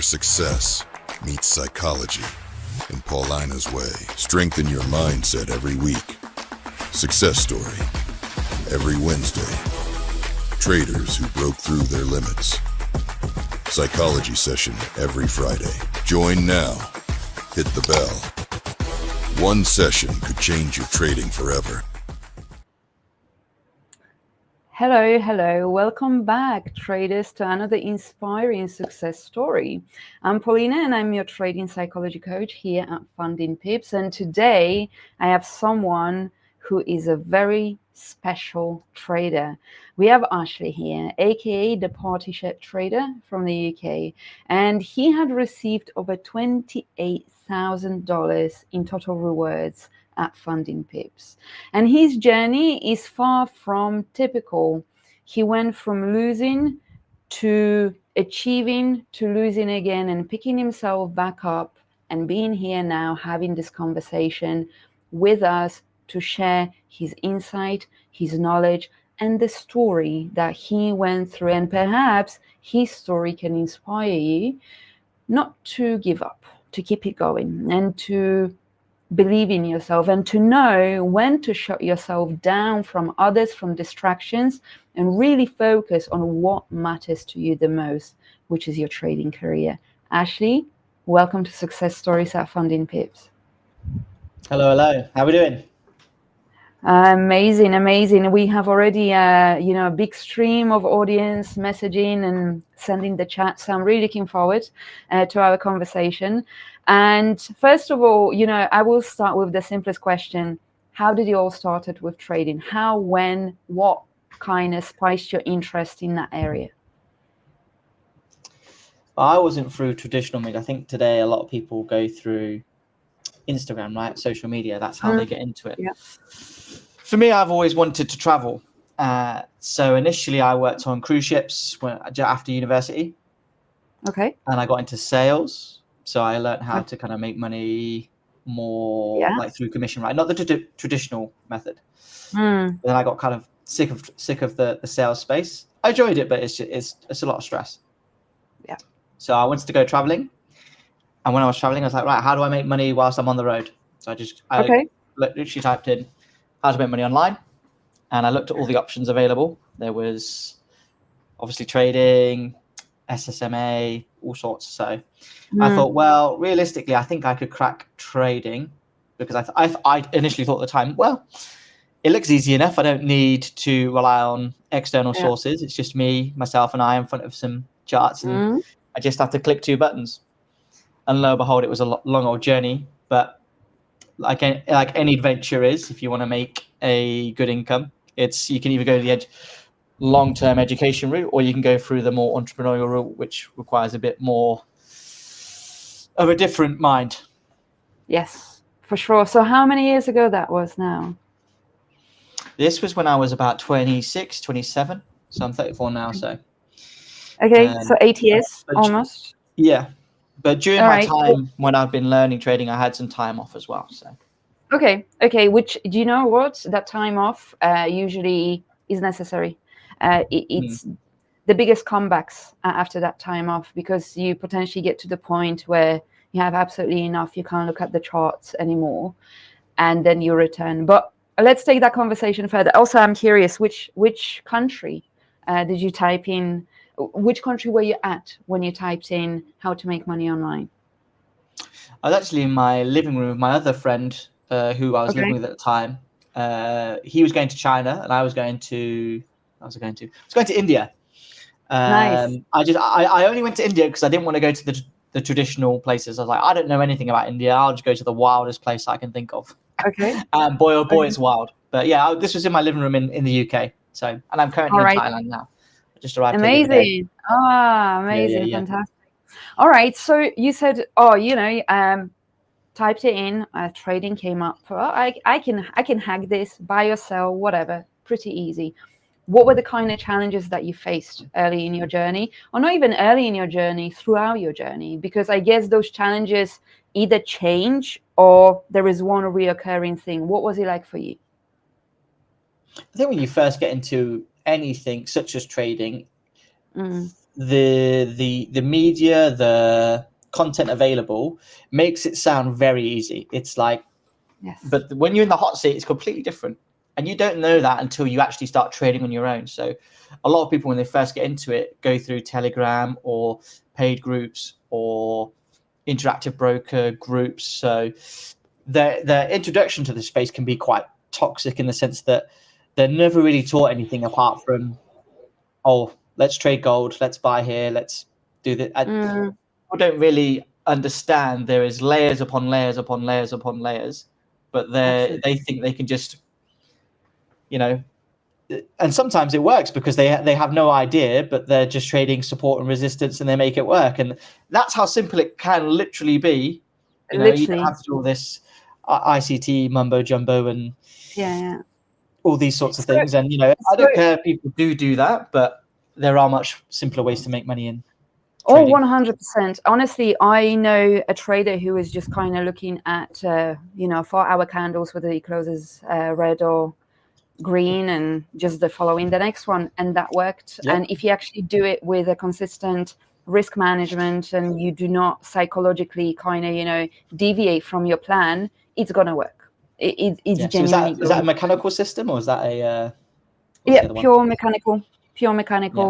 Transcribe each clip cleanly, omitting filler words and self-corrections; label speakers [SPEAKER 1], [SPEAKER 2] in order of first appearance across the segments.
[SPEAKER 1] success meets psychology in Paulina's way. Strengthen your mindset every week. Success story every Wednesday. Traders who broke through their limits. Psychology session every Friday. Join now. Hit the bell. One session could change your trading forever.
[SPEAKER 2] Hello. Welcome back, traders, to another inspiring success story. I'm Paulina, and I'm your trading psychology coach here at FundingPips. And today I have someone who is a very special trader. We have Ashley here, aka the party shirt trader from the UK, and he had received over $28,000 in total rewards at FundingPips. And his journey is far from typical. He went from losing to achieving to losing again and picking himself back up and being here now having this conversation with us to share his insight, his knowledge, and the story that he went through. And perhaps his story can inspire you not to give up, to keep it going, and to believe in yourself, and to know when to shut yourself down from others, from distractions, and really focus on what matters to you the most, which is your trading career. Ashley, welcome to Success Stories at FundingPips.
[SPEAKER 3] Hello. How are we doing?
[SPEAKER 2] Amazing. We have already a big stream of audience messaging and sending the chat, so I'm really looking forward to our conversation. And first of all, I will start with the simplest question. How did you all started with trading? How, when, what kind of spiced your interest in that area?
[SPEAKER 3] I wasn't through traditional media. I think today a lot of people go through Instagram, right? Social media. That's how they get into it.
[SPEAKER 2] Yeah.
[SPEAKER 3] For me, I've always wanted to travel. So initially I worked on cruise ships after university.
[SPEAKER 2] Okay.
[SPEAKER 3] And I got into sales. So I learned how to kind of make money more like through commission, right? Not the traditional method. But then I got kind of sick of the sales space. I enjoyed it, but it's a lot of stress.
[SPEAKER 2] Yeah.
[SPEAKER 3] So I wanted to go traveling. And when I was traveling, I was like, right, how do I make money whilst I'm on the road? So I literally typed in how to make money online. And I looked at all the options available. There was obviously trading, SSMA, all sorts. So I thought, well, realistically, I think I could crack trading, because I initially thought at the time, well, it looks easy enough. I don't need to rely on external sources. It's just me, myself, and I in front of some charts, and I just have to click two buttons. And lo and behold, it was a long old journey. But like any adventure is, if you want to make a good income, you can either go to the long-term education route, or you can go through the more entrepreneurial route, which requires a bit more of a different mind.
[SPEAKER 2] Yes, for sure. So how many years ago that was now?
[SPEAKER 3] This was when I was about 26, 27. So I'm 34 now. So
[SPEAKER 2] okay, so 8 years almost.
[SPEAKER 3] Yeah, but during my time when I've been learning trading, I had some time off as well. So
[SPEAKER 2] okay. Which, do you know what? That time off usually is necessary. It's the biggest comebacks after that time off, because you potentially get to the point where you have absolutely enough. You can't look at the charts anymore, and then you return. But let's take that conversation further. Also, I'm curious, which country did you type in? Which country were you at when you typed in how to make money online?
[SPEAKER 3] I was actually in my living room with my other friend who I was living with at the time. He was going to China, and I was going to India.
[SPEAKER 2] Nice.
[SPEAKER 3] I only went to India because I didn't want to go to the traditional places. I was like, I don't know anything about India. I'll just go to the wildest place I can think of.
[SPEAKER 2] Okay.
[SPEAKER 3] And boy, oh boy, it's wild. But yeah, this was in my living room in the UK. So, and I'm currently in Thailand now. I just arrived.
[SPEAKER 2] Amazing. Amazing. Yeah. Fantastic. All right. So you said, typed it in, trading came up. I can hack this, buy or sell, whatever. Pretty easy. What were the kind of challenges that you faced early in your journey, or not even early in your journey, throughout your journey? Because I guess those challenges either change or there is one reoccurring thing. What was it like for you?
[SPEAKER 3] I think when you first get into anything such as trading, the media, the content available makes it sound very easy. It's like,
[SPEAKER 2] Yes.
[SPEAKER 3] but when you're in the hot seat, it's completely different. And you don't know that until you actually start trading on your own. So a lot of people, when they first get into it, go through Telegram or paid groups or interactive broker groups. So their introduction to the space can be quite toxic in the sense that they're never really taught anything apart from, oh, let's trade gold, let's buy here, let's do that. People don't really understand there is layers upon layers upon layers upon layers, but they think they can just, and sometimes it works because they have no idea, but they're just trading support and resistance and they make it work. And that's how simple it can literally be. You don't have to do all this ICT mumbo jumbo and all these sorts of things. And, I don't care if people do that, but there are much simpler ways to make money in trading.
[SPEAKER 2] 100%. Honestly, I know a trader who is just kind of looking at, 4-hour candles, whether he closes red or green, and just following the next one, and that worked. And if you actually do it with a consistent risk management and you do not psychologically kind of deviate from your plan, it's gonna work. It's genuinely.
[SPEAKER 3] So is that a mechanical system, or is that a
[SPEAKER 2] pure mechanical,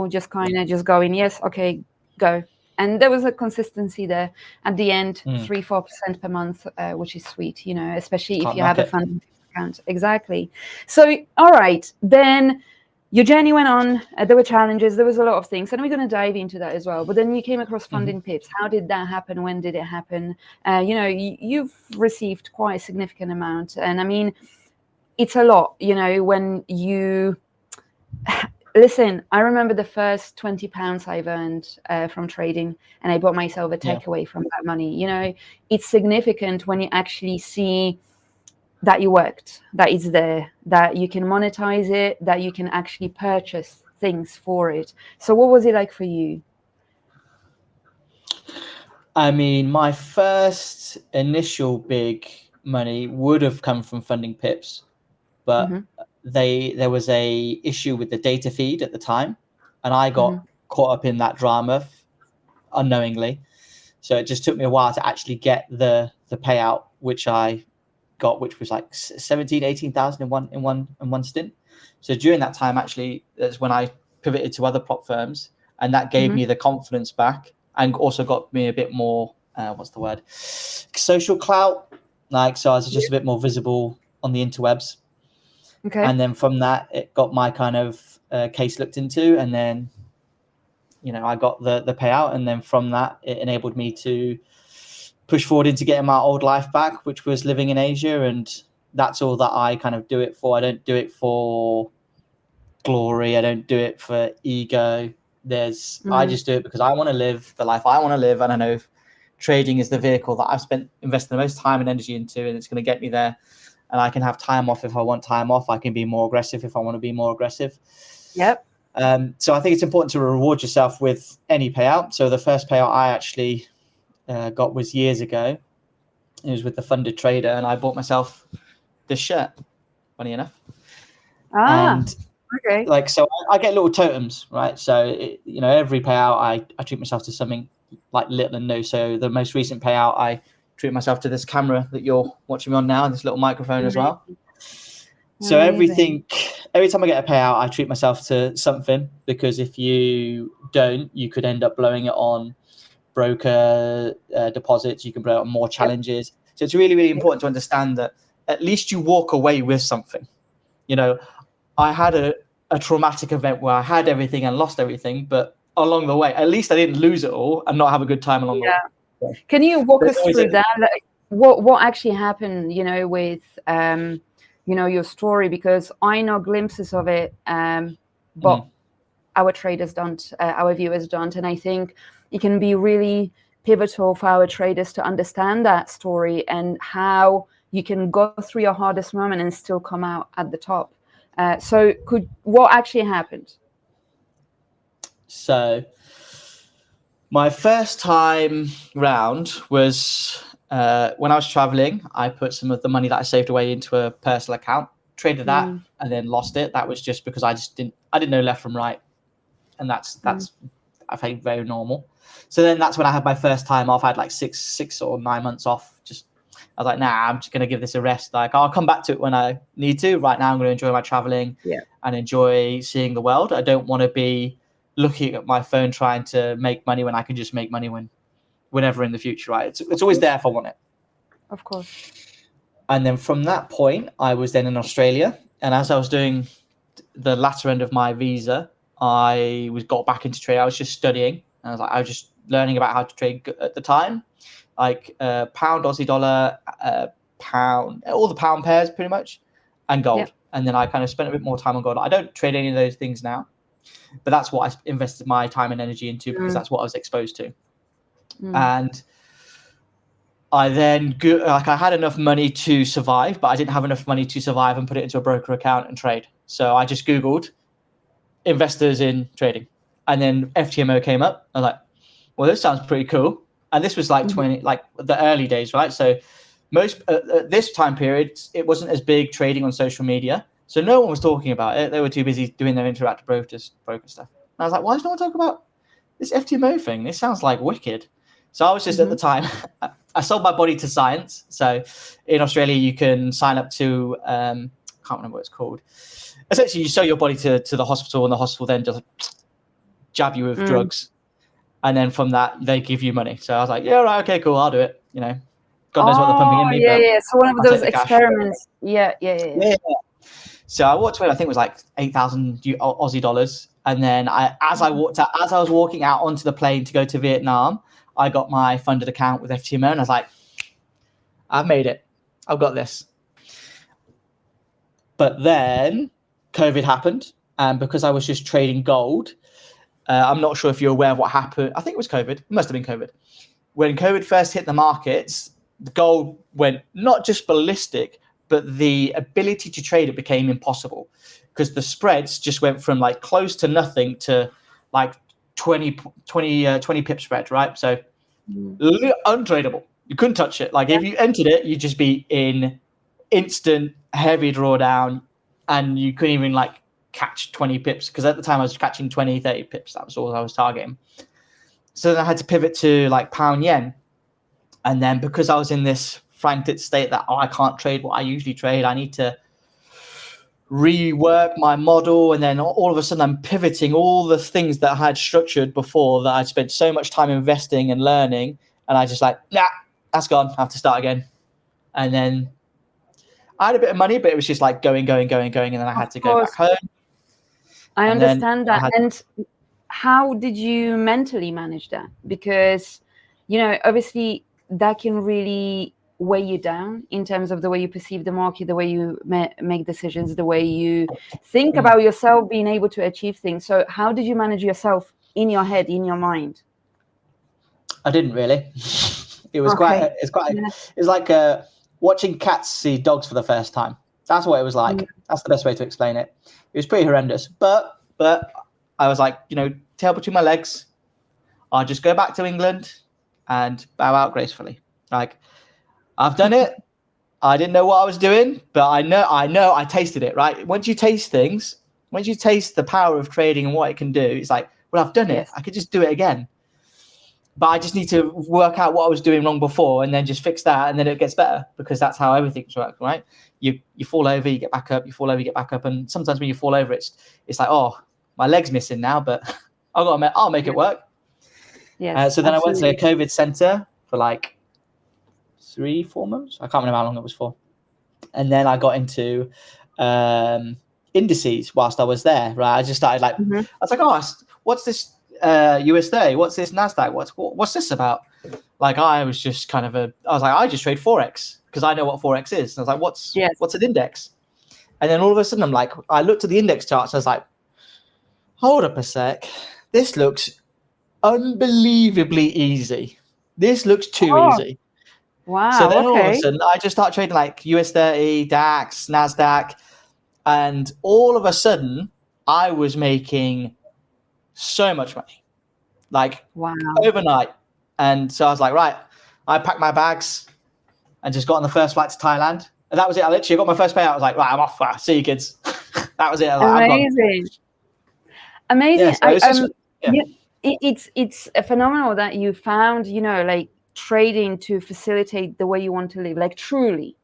[SPEAKER 2] just kind of just going, yes, okay, go. And there was a consistency there at the end, 3-4% per month, which is sweet, especially if you have a funding account. Exactly. So, all right, then your journey went on. There were challenges. There was a lot of things, and we're going to dive into that as well. But then you came across FundingPips. How did that happen? When did it happen? You've received quite a significant amount, and I mean, it's a lot. When you listen, I remember the first £20 I've earned from trading, and I bought myself a takeaway from that money. It's significant when you actually see that you worked, that it's there, that you can monetize it, that you can actually purchase things for it. So what was it like for you?
[SPEAKER 3] I mean, my first initial big money would have come from FundingPips, but there was a issue with the data feed at the time, and I got caught up in that drama unknowingly. So it just took me a while to actually get the payout, which I got, which was like 18,000 in one stint. So during that time, actually, that's when I pivoted to other prop firms, and that gave me the confidence back, and also got me a bit more social clout. So I was just a bit more visible on the interwebs.
[SPEAKER 2] Okay.
[SPEAKER 3] And then from that, it got my kind of case looked into, and then I got the payout, and then from that, it enabled me to push forward into getting my old life back, which was living in Asia. And that's all that I kind of do it for. I don't do it for glory. I don't do it for ego. I just do it because I want to live the life I want to live. And I know trading is the vehicle that I've invested the most time and energy into, and it's going to get me there. And I can have time off if I want time off. I can be more aggressive if I want to be more aggressive.
[SPEAKER 2] Yep.
[SPEAKER 3] So I think it's important to reward yourself with any payout. So the first payout I actually got was years ago. It was with the Funded Trader, and I bought myself this shirt, funny enough. And
[SPEAKER 2] okay.
[SPEAKER 3] So I get little totems, right? So every payout I treat myself to something like little and no. So the most recent payout, I treat myself to this camera that you're watching me on now, and this little microphone as well. So every time I get a payout, I treat myself to something, because if you don't, you could end up blowing it on broker deposits. You can blow it on more challenges. So it's really, really important to understand that at least you walk away with something. I had a traumatic event where I had everything and lost everything, but along the way, at least I didn't lose it all and not have a good time along the way.
[SPEAKER 2] Can you walk us through that? Like, what actually happened, with your story? Because I know glimpses of it, but our traders don't, our viewers don't, and I think it can be really pivotal for our traders to understand that story and how you can go through your hardest moment and still come out at the top. So what actually happened?
[SPEAKER 3] So my first time round was when I was traveling. I put some of the money that I saved away into a personal account, traded that, and then lost it. That was just because I didn't know left from right, and that's I felt very normal. So then that's when I had my first time off. I had like six or 9 months off. I was like, nah, I'm just going to give this a rest. Like, I'll come back to it when I need to. Right now, I'm going to enjoy my traveling and enjoy seeing the world. I don't want to be looking at my phone trying to make money when I can just make money whenever in the future, right? It's always there if I want it.
[SPEAKER 2] Of course.
[SPEAKER 3] And then from that point, I was then in Australia. And as I was doing the latter end of my visa, I got back into trade. I was just studying. And I was just learning about how to trade at the time. Like pound, Aussie dollar, pound, all the pound pairs pretty much, and gold. And then I kind of spent a bit more time on gold. I don't trade any of those things now, but that's what I invested my time and energy into because that's what I was exposed to. And I then I had enough money to survive, but I didn't have enough money to survive and put it into a broker account and trade. So I just Googled investors in trading, and then FTMO came up. I was like, well, this sounds pretty cool. And this was like the early days, right? So most this time period, it wasn't as big trading on social media. So no one was talking about it. They were too busy doing their interactive broker stuff. And I was like, why does no one talk about this FTMO thing? This sounds like wicked. So I was just at the time, I sold my body to science. So in Australia, you can sign up to, can't remember what it's called. Essentially, you sell your body to the hospital, and the hospital then just jab you with drugs. And then from that, they give you money. So I was like, yeah, right, okay, cool, I'll do it. You know, God knows what they're pumping in me.
[SPEAKER 2] Yeah. So one of those experiments. Yeah.
[SPEAKER 3] So I walked away, I think it was like 8,000 Aussie dollars. And then as I was walking out onto the plane to go to Vietnam, I got my funded account with FTMO, and I was like, I've made it. I've got this. But then COVID happened. And because I was just trading gold, I'm not sure if you're aware of what happened. I think it was COVID. It must have been COVID. When COVID first hit the markets, the gold went not just ballistic, but the ability to trade it became impossible because the spreads just went from like close to nothing to like 20 pip spread, right? So untradeable. You couldn't touch it. Like if you entered it, you'd just be in instant heavy drawdown, and you couldn't even like catch 20 pips because at the time I was catching 20, 30 pips. That was all I was targeting. So then I had to pivot to like pound yen. And then because I was in this frantic state that, I can't trade what I usually trade, I need to rework my model. And then all of a sudden I'm pivoting all the things that I had structured before that I'd spent so much time investing and learning. And I just like, nah, that's gone. I have to start again. And then I had a bit of money, but it was just like going. And then I had to go back home.
[SPEAKER 2] I understand that. And how did you mentally manage that? Because, obviously that can really weigh you down in terms of the way you perceive the market, the way you make decisions, the way you think about yourself, being able to achieve things. So how did you manage yourself in your head, in your mind?
[SPEAKER 3] I didn't really. It was it's like watching cats see dogs for the first time. That's what it was like. That's the best way to explain it. It was pretty horrendous. But I was like, tail between my legs. I'll just go back to England and bow out gracefully. Like, I've done it. I didn't know what I was doing, but I know I tasted it, right? Once you taste things, once you taste the power of trading and what it can do, it's like, well, I've done it. I could just do it again. But I just need to work out what I was doing wrong before and then just fix that, and then it gets better, because that's how everything's worked, right? You fall over, you get back up, you fall over, you get back up. And sometimes when you fall over, it's like, oh, my leg's missing now, but I'll make it work.
[SPEAKER 2] Yeah.
[SPEAKER 3] So then absolutely. I went to a COVID center for like 3-4 months. I can't remember how long it was for. And then I got into indices whilst I was there, right? I just started like, I was like, oh, what's this US30? What's this NASDAQ? What's this about? Like, I was just kind of I was like, I just trade Forex because I know what Forex is. And I was like, what's an index? And then all of a sudden I'm like, I looked at the index charts. I was like, hold up a sec. This looks unbelievably easy. This looks too easy.
[SPEAKER 2] Wow.
[SPEAKER 3] So then all of a sudden I just start trading like US30, DAX, NASDAQ. And all of a sudden I was making so much money, like overnight. And so I was like, right, I packed my bags and just got on the first flight to Thailand. And that was it. I literally got my first payout. I was like, right, I'm off. See you kids. That was it. I was like,
[SPEAKER 2] amazing. Amazing.
[SPEAKER 3] Yeah, so
[SPEAKER 2] it's a phenomenal that you found, like trading to facilitate the way you want to live, like truly,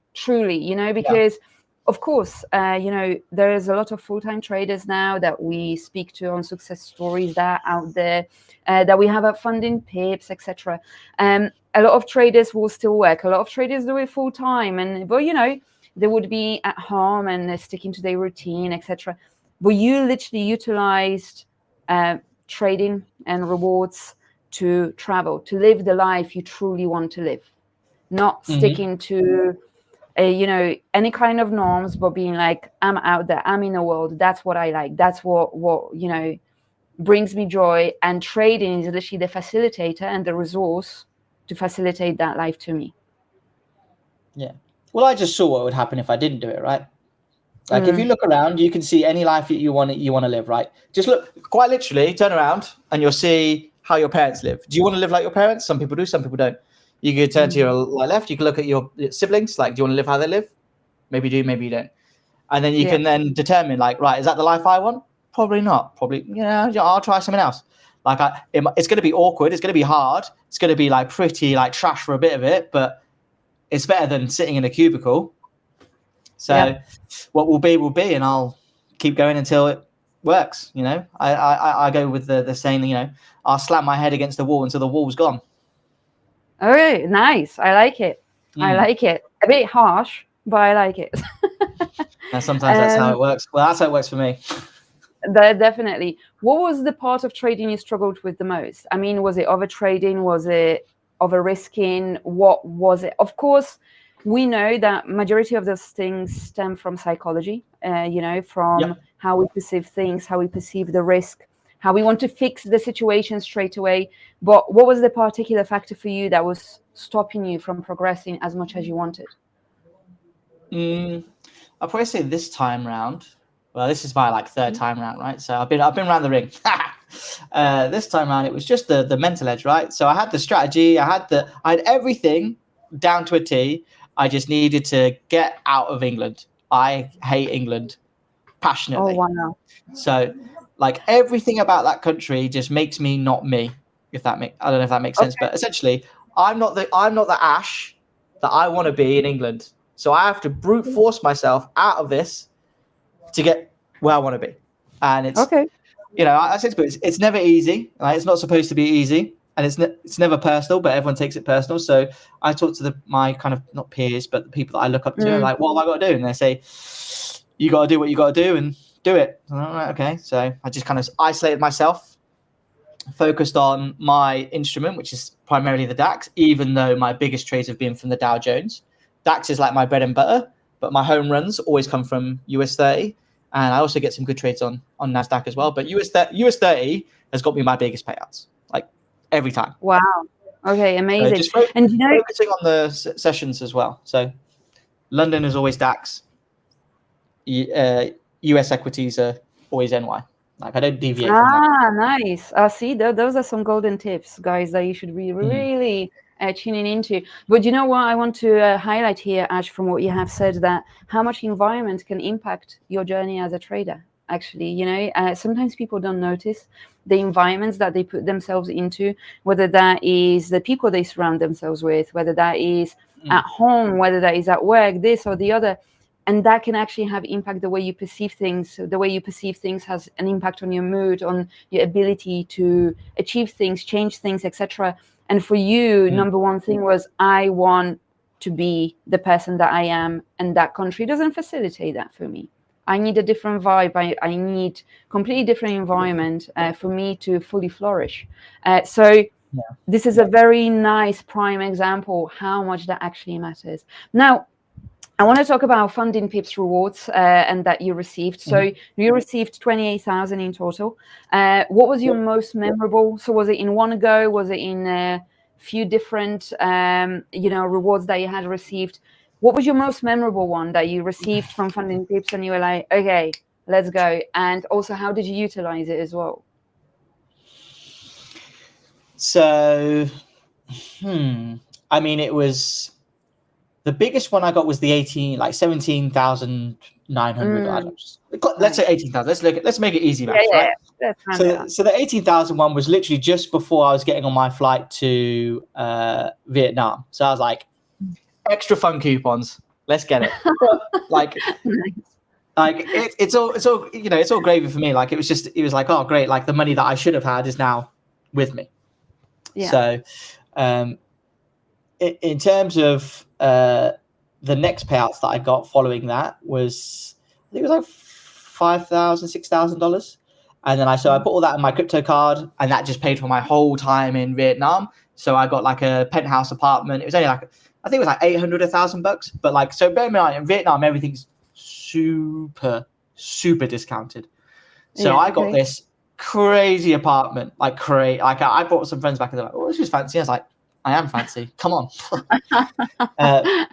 [SPEAKER 2] because of course, there's a lot of full-time traders now that we speak to on success stories that are out there, that we have at FundingPips, etc. A lot of traders will still work. A lot of traders do it full-time, but they would be at home and they're sticking to their routine, etc. But you literally utilized trading and rewards to travel, to live the life you truly want to live, not sticking to any kind of norms, but being like, I'm out there, I'm in the world, that's what I like, that's what brings me joy, and trading is literally the facilitator and the resource to facilitate that life to me.
[SPEAKER 3] Yeah. Well, I just saw what would happen if I didn't do it, right? Like if you look around, you can see any life that you want to live, right? Just look, quite literally, turn around and you'll see how your parents live. Do you want to live like your parents? Some people do, some people don't. You could turn to your left, you can look at your siblings, like, do you want to live how they live? Maybe you do, maybe you don't. And then you can then determine, like, right, is that the life I want? Probably not. Probably, I'll try something else. Like, it's going to be awkward. It's going to be hard. It's going to be like pretty like trash for a bit of it, but it's better than sitting in a cubicle. So what will be, and I'll keep going until it works. I go with the saying, I'll slam my head against the wall until the wall's gone.
[SPEAKER 2] Okay, nice. I like it. I like it. A bit harsh, but I like it.
[SPEAKER 3] And sometimes that's how it works. Well, that's how it works for me.
[SPEAKER 2] Definitely. What was the part of trading you struggled with the most? I mean, was it over trading? Was it over risking? What was it? Of course, we know that majority of those things stem from psychology, from how we perceive things, how we perceive the risk, how we want to fix the situation straight away. But what was the particular factor for you that was stopping you from progressing as much as you wanted?
[SPEAKER 3] I'll probably say this time round. Well, this is my third time round, right? So I've been around the ring. This time round, it was just the mental edge, right? So I had the strategy, I had everything down to a T. I just needed to get out of England. I hate England passionately.
[SPEAKER 2] Oh wow!
[SPEAKER 3] So everything about that country just makes me not me. I don't know if that makes sense, but essentially, I'm not the Ash that I want to be in England. So I have to brute force myself out of this to get where I want to be. And it's I said to it, it's never easy. Right? It's not supposed to be easy, and it's never personal, but everyone takes it personal. So I talk to my kind of not peers, but the people that I look up to, like, what have I got to do? And they say, you got to do what you got to do and do it. And I'm like, okay. So I just kind of isolated myself, focused on my instrument, which is primarily the DAX, even though my biggest trades have been from the Dow Jones. DAX is like my bread and butter, but my home runs always come from US30. And I also get some good trades on NASDAQ as well. But US30 has got me my biggest payouts, like every time.
[SPEAKER 2] Wow. Okay, amazing.
[SPEAKER 3] Just focusing on the sessions as well. So London is always DAX. US equities are always NY. Like I don't deviate from that.
[SPEAKER 2] Nice. See, those are some golden tips, guys, that you should be really tuning into. But you know what I want to highlight here, Ash, from what you have said, that how much environment can impact your journey as a trader. Actually, sometimes people don't notice the environments that they put themselves into, whether that is the people they surround themselves with, whether that is at home, whether that is at work, this or the other. And that can actually have impact the way you perceive things. So the way you perceive things has an impact on your mood, on your ability to achieve things, change things, etc. And for you, number one thing was, I want to be the person that I am, and that country doesn't facilitate that for me. I need a different vibe. I need completely different environment for me to fully flourish. So this is a very nice prime example how much that actually matters. Now, I want to talk about FundingPips rewards and that you received. So you received 28,000 in total. What was your most memorable? So was it in one go? Was it in a few different, rewards that you had received? What was your most memorable one that you received from FundingPips and you were like, okay, let's go? And also, how did you utilize it as well?
[SPEAKER 3] So, I mean, it was The biggest one I got was the 17,900. Let's say 18,000. Let's make it easy, maths, right? So the 18,000 one was literally just before I was getting on my flight to Vietnam. So I was like, extra fun coupons, let's get it. But like, it's all it's all gravy for me. Like it was like, oh great, like the money that I should have had is now with me. Yeah. So in terms of the next payouts that I got following that was, I think it was like $5,000, $6,000. And then I put all that in my crypto card, and that just paid for my whole time in Vietnam. So I got like a penthouse apartment. It was only like, I think it was like $800, $1,000. But like, so bear in mind, in Vietnam, everything's super, super discounted. So I got this crazy apartment, like I brought some friends back and they're like, oh, this is fancy. I was like, I am fancy. Come on. But I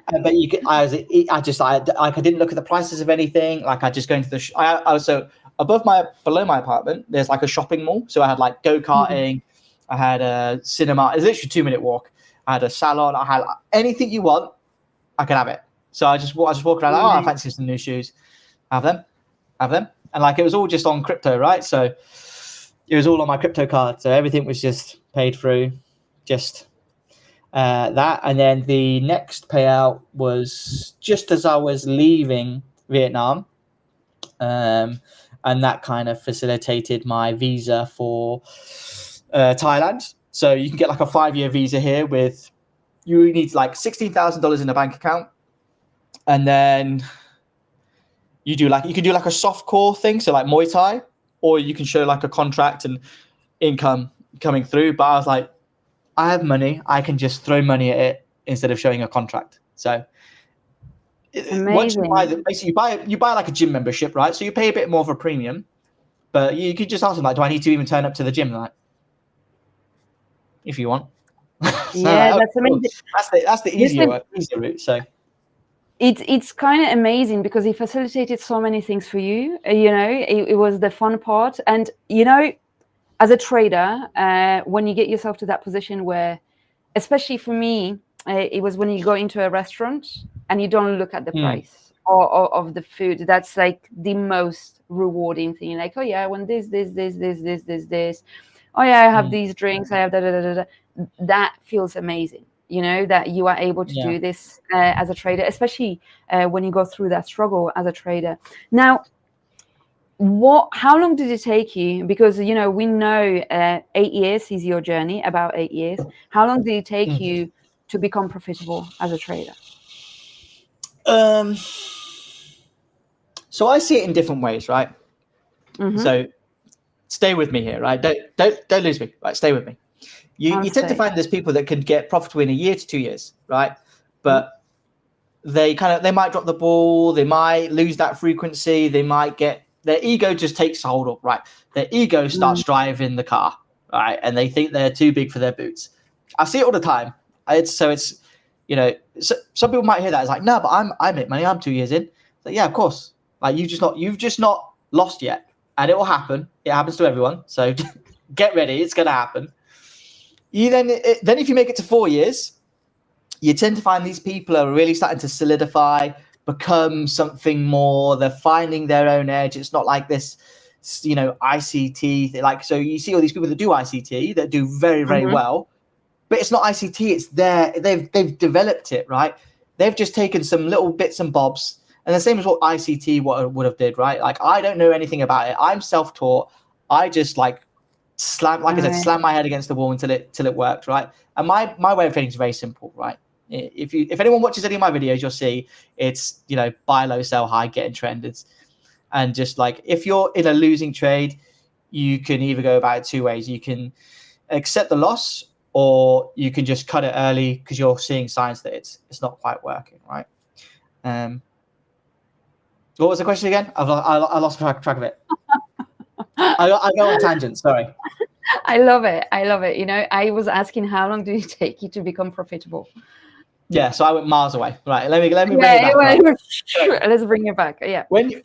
[SPEAKER 3] didn't look at the prices of anything. Like I just go into so below my apartment, there's like a shopping mall. So I had like go-karting, I had a cinema. It's literally a 2-minute walk. I had a salon. I had anything you want, I could have it. So I just walk around. Like, oh, I fancy some new shoes. Have them. And like it was all just on crypto, right? So it was all on my crypto card. So everything was just paid through. Just that. And then the next payout was just as I was leaving Vietnam. And that kind of facilitated my visa for Thailand. So you can get like a 5-year visa here with, you need like $16,000 in a bank account. And then you can do like a soft core thing. So like Muay Thai, or you can show like a contract and income coming through. But I was like, I have money. I can just throw money at it instead of showing a contract. So once you buy you buy like a gym membership, right? So you pay a bit more of a premium, but you could just ask them like, do I need to even turn up to the gym? Like, if you want.
[SPEAKER 2] Yeah, that's amazing.
[SPEAKER 3] That's the easier route. So
[SPEAKER 2] it's kind of amazing because he facilitated so many things for you. It was the fun part. And as a trader, when you get yourself to that position where, especially for me, it was when you go into a restaurant and you don't look at the price or of the food. That's like the most rewarding thing. Like, oh yeah, I want this. Oh yeah, I have these drinks. I have da. That feels amazing. That you are able to do this as a trader, especially when you go through that struggle as a trader. Now, how long did it take you? Because we know 8 years is your journey, about 8 years. How long did it take you to become profitable as a trader?
[SPEAKER 3] So I see it in different ways, right? So stay with me here, right? Don't lose me, right? Stay with me. You tend to find there's people that can get profitable in 1 year to 2 years, right? But they might drop the ball, they might lose that frequency, they might get, their ego just takes hold of, right? Their ego starts driving the car, right? And they think they're too big for their boots. I see it all the time. So some people might hear that. It's like, no, but I make money. I'm 2 years in. Like, yeah, of course. Like you've just not lost yet, and it will happen. It happens to everyone. So get ready. It's going to happen. Then if you make it to 4 years, you tend to find these people are really starting to solidify, become something more. They're finding their own edge. It's not like this, ICT. Like, so you see all these people that do ICT that do very, very well, but it's not ICT. It's they've developed it, right? They've just taken some little bits and bobs, and the same as what ICT would have did, right? Like, I don't know anything about it. I'm self-taught. I just slam my head against the wall until it worked, right? And my way of trading is very simple, right? If anyone watches any of my videos, you'll see it's buy low, sell high, get in trend. And just like, if you're in a losing trade, you can either go about it 2 ways. You can accept the loss, or you can just cut it early because you're seeing signs that it's not quite working, right? What was the question again? I lost track of it. I go on tangent. Sorry.
[SPEAKER 2] I love it. I was asking, how long did it take you to become profitable?
[SPEAKER 3] Yeah, so I went miles away. Right, let me bring it back. Right?
[SPEAKER 2] Let's bring it back. Yeah.
[SPEAKER 3] When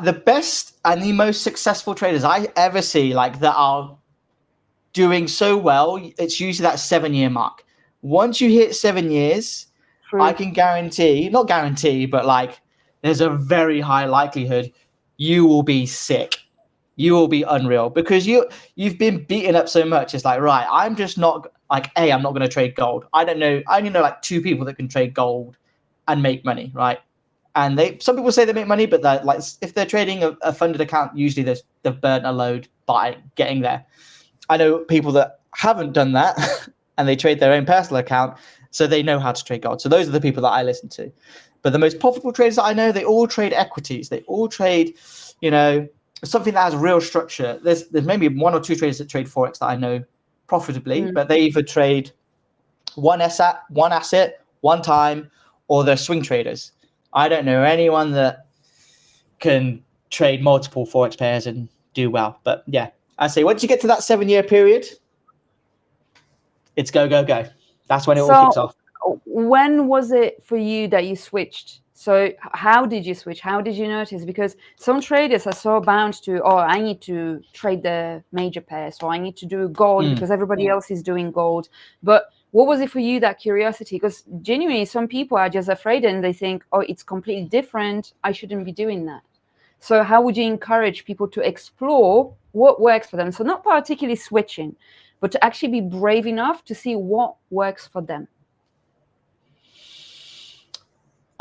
[SPEAKER 3] the best and the most successful traders I ever see, like, that are doing so well, it's usually that 7-year mark. Once you hit 7 years, I can guarantee, not guarantee, but like there's a very high likelihood you will be sick. You will be unreal because you've been beaten up so much. It's like, right, I'm just not like, I'm not going to trade gold. I don't know. I only know like 2 people that can trade gold and make money, right? And some people say they make money, but like if they're trading a funded account, usually they've burnt a load by getting there. I know people that haven't done that and they trade their own personal account, so they know how to trade gold. So those are the people that I listen to. But the most profitable traders that I know, they all trade equities. They all trade, something that has real structure. There's maybe 1 or 2 traders that trade Forex that I know profitably, but they either trade one asset, one time, or they're swing traders. I don't know anyone that can trade multiple Forex pairs and do well. But yeah, I say once you get to that 7-year period, it's go, go, go. That's when it all kicks off.
[SPEAKER 2] When was it for you that you switched? So how did you switch? How did you notice? Because some traders are so bound to, I need to trade the major pairs, or I need to do gold because everybody else is doing gold. But what was it for you, that curiosity? Because genuinely, some people are just afraid and they think, it's completely different. I shouldn't be doing that. So how would you encourage people to explore what works for them? So not particularly switching, but to actually be brave enough to see what works for them.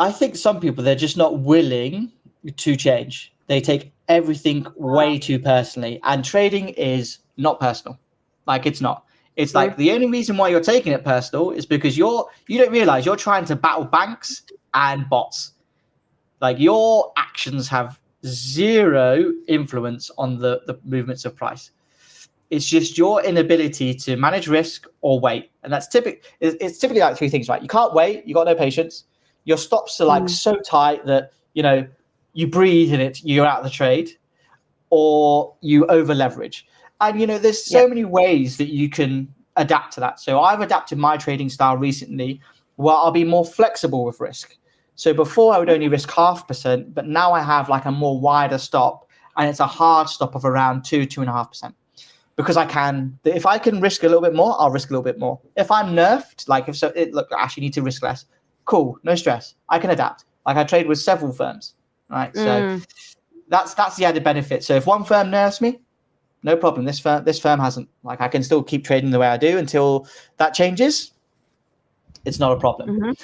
[SPEAKER 3] I think some people, they're just not willing to change. They take everything way too personally, and trading is not personal. Like, it's not. It's like the only reason why you're taking it personal is because you don't realize you're trying to battle banks and bots. Like, your actions have zero influence on the movements of price. It's just your inability to manage risk or wait. And that's it's typically like 3 things, right? You can't wait, you got no patience. Your stops are like so tight that, you breathe in it, you're out of the trade, or you over leverage. And, there's so many ways that you can adapt to that. So I've adapted my trading style recently where I'll be more flexible with risk. So before I would only risk 0.5%, but now I have like a more wider stop, and it's a hard stop of around 2.5%. Because if I can risk a little bit more, I'll risk a little bit more. If I'm nerfed, like look, I actually need to risk less. Cool, no stress. I can adapt. Like, I trade with several firms, right? So that's the added benefit. So if one firm nerfs me, no problem. This firm hasn't. Like, I can still keep trading the way I do until that changes. It's not a problem.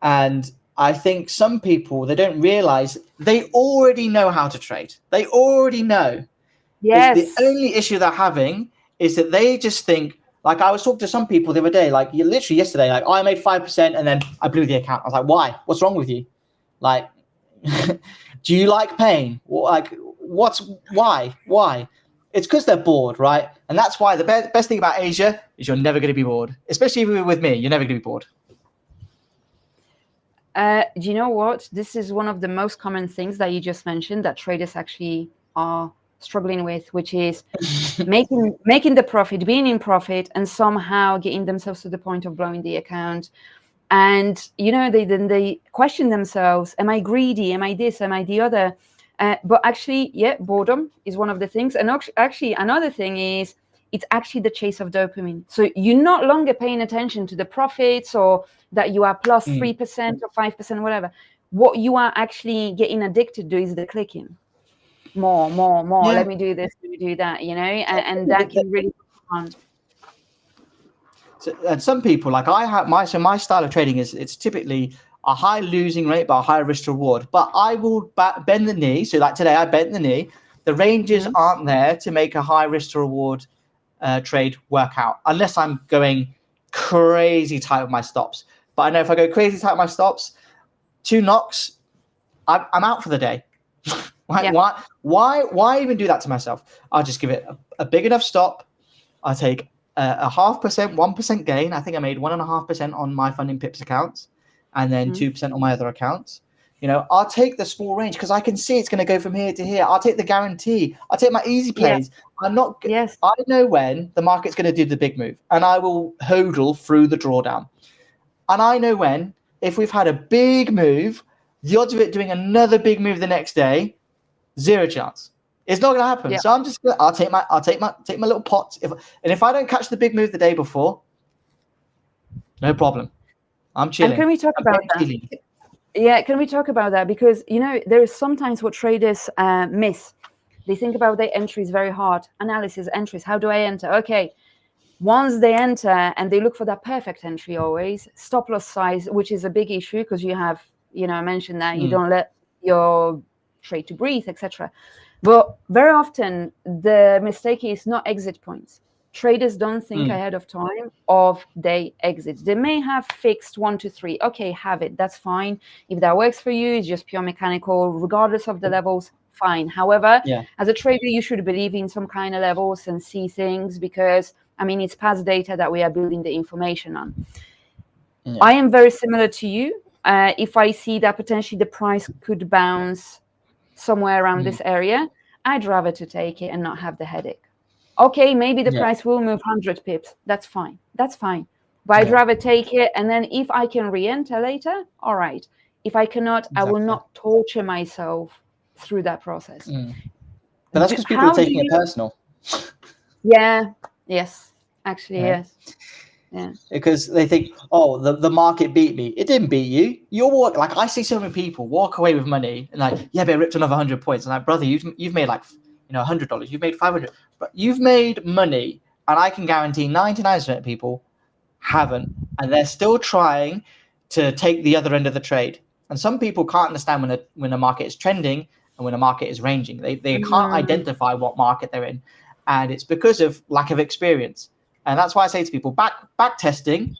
[SPEAKER 3] And I think some people, they don't realize they already know how to trade. They already know. Yes. The only issue they're having is that they just think, like, I was talking to some people the other day, like literally yesterday, like, I made 5% and then I blew the account. I was like, why? What's wrong with you? Like, do you like pain? Like, why? It's because they're bored, right? And that's why the best thing about Asia is you're never going to be bored. Especially with me, you're never going to be bored.
[SPEAKER 2] Do you know what? This is one of the most common things that you just mentioned that traders actually are struggling with, which is making the profit, being in profit, and somehow getting themselves to the point of blowing the account. And they question themselves, am I greedy, am I this, am I the other? But actually, boredom is one of the things. And actually another thing is it's actually the chase of dopamine. So you're no longer paying attention to the profits or that you are plus 3% or 5%, whatever. What you are actually getting addicted to is the clicking. More. Yeah. Let me do this, let me do that, and that can really be fun.
[SPEAKER 3] So, and some people, like I have my style of trading is it's typically a high losing rate but a high risk to reward. But I will bend the knee. So like today, I bent the knee. The ranges aren't there to make a high risk to reward trade work out unless I'm going crazy tight with my stops. But I know if I go crazy tight with my stops, 2 knocks, I'm out for the day. Why even do that to myself? I'll just give it a big enough stop. I'll take a 0.5%, 1% gain. I think I made 1.5% on my FundingPips accounts, and then 2% on my other accounts. I'll take the small range because I can see it's going to go from here to here. I'll take the guarantee. I'll take my easy plays. I know when the market's going to do the big move, and I will hodl through the drawdown. And I know when, if we've had a big move, the odds of it doing another big move the next day, 0 chance. It's not going to happen. So I'm just I'll take my little pots. If I don't catch the big move the day before, no problem. I'm chilling.
[SPEAKER 2] And can we talk about that? Yeah, can we talk about that? Because, there is sometimes what traders miss. They think about their entries very hard. Analysis, entries, how do I enter? Okay, once they enter and they look for that perfect entry always, stop loss size, which is a big issue because you have, I mentioned that you don't let your trade to breathe, etc. But very often the mistake is not exit points. Traders don't think ahead of time of their exits. They may have fixed 1 to 3. Okay, have it. That's fine. If that works for you, it's just pure mechanical, regardless of the levels, fine. However, as a trader, you should believe in some kind of levels and see things because, it's past data that we are building the information on. Yeah. I am very similar to you. If I see that potentially the price could bounce somewhere around this area, I'd rather to take it and not have the headache. Okay, maybe the price will move 100 pips. That's fine. That's fine. But I'd rather take it. And then if I can re-enter later, all right. If I cannot, I will not torture myself through that process.
[SPEAKER 3] But that's because people are taking it personal.
[SPEAKER 2] Yeah. Yes. Actually, yes. Yeah.
[SPEAKER 3] Because they think, oh, the market beat me. It didn't beat you. You're like, I see so many people walk away with money and like, yeah, but I ripped another 100 points. And like, brother, you've made like, $100. You've made 500. But you've made money, and I can guarantee 99% of people haven't, and they're still trying to take the other end of the trade. And some people can't understand when a market is trending and when a market is ranging. They can't identify what market they're in, and it's because of lack of experience. And that's why I say to people, back testing